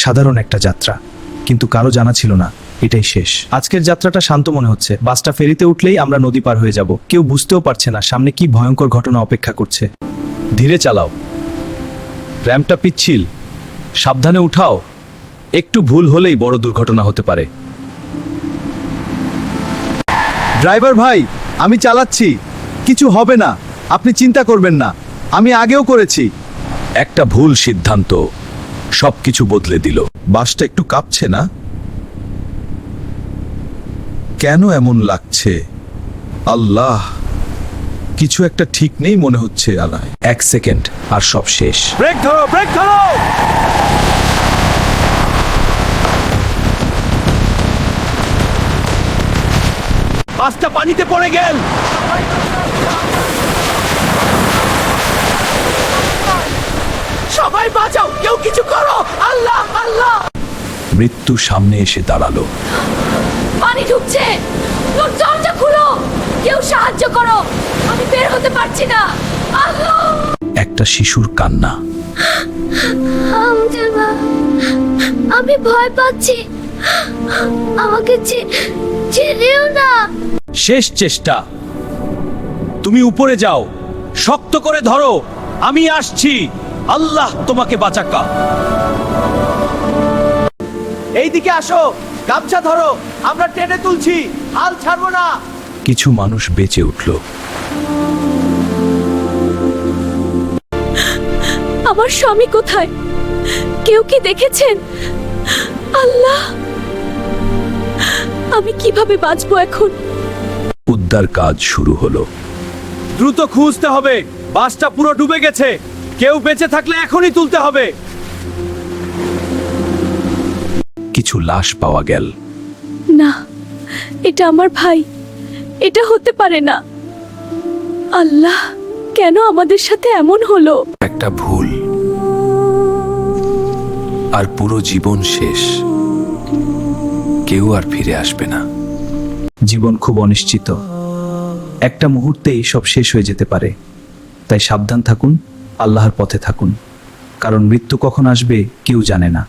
সাধারণ একটা যাত্রা, কিন্তু কারো জানা ছিল না এটাই শেষ। আজকের যাত্রাটা শান্ত মনে হচ্ছে। বাসটা ফেরিতে উঠলেই আমরা নদী পার হয়ে যাব। কেউ বুঝতেও পারছে না সামনে কি ভয়ঙ্কর ঘটনা অপেক্ষা করছে। ধীরে চালাও, র্যাম্পটা পিচ্ছিল, সাবধানে উঠাও। একটু ভুল হলেই বড় দুর্ঘটনা হতে পারে। ড্রাইভার ভাই, আমি চালাচ্ছি, কিছু হবে না, আপনি চিন্তা করবেন না, আমি আগেও করেছি। একটা ভুল সিদ্ধান্ত সবকিছু বদলে দিল। বাসটা একটু কাঁপছে না? কেন এমন লাগছে? আল্লাহ, কিছু একটা ঠিক নেই মনে হচ্ছে। আল্লাহ, 1 সেকেন্ড আর সব শেষ। ব্রেক ধরো, ব্রেক ধরো! বাসটা পানিতে পড়ে গেল। সবাই বাঁচাও, কেউ কিছু করো! আল্লাহ, আল্লাহ! মৃত্যু সামনে এসে দাঁড়ালো। পানি ঢুকছে, দরজা খুলো, কেউ সাহায্য করো, আমি বের হতে পারছি না। আল্লাহ! একটা শিশুর কান্না। আমি ভয় পাচ্ছি, আমাকে ছেড়েও না। শেষ চেষ্টা। তুমি উপরে যাও, শক্ত করে ধরো, আমি আসছি। আল্লাহ তোমাকে বাঁচাকা। এইদিকে আসো, গামছা ধরো, আমরা টেনে তুলছি, হাল ছাড়বো না। কিছু মানুষ বেঁচে উঠল। আমার স্বামী কোথায়? কেউ কি দেখেছেন? আল্লাহ, আমি কিভাবে বাঁচবো এখন? উদ্ধার কাজ শুরু হলো। দ্রুত খুঁজতে হবে, বাসটা পুরো ডুবে গেছে, কেউ বেঁচে থাকলে এখনই তুলতে হবে। কিছু লাশ পাওয়া গেল। না, এটা আমার ভাই, এটা হতে পারে না। আল্লাহ, কেন আমাদের সাথে এমন হলো? একটা ভুল আর পুরো জীবন শেষ। কেউ আর ফিরে আসবে না। জীবন খুব অনিশ্চিত, একটা মুহূর্তেই সব শেষ হয়ে যেতে পারে। তাই সাবধান থাকুন, আল্লাহর পথে থাকুন, কারণ মৃত্যু কখন আসবে কেউ জানে না।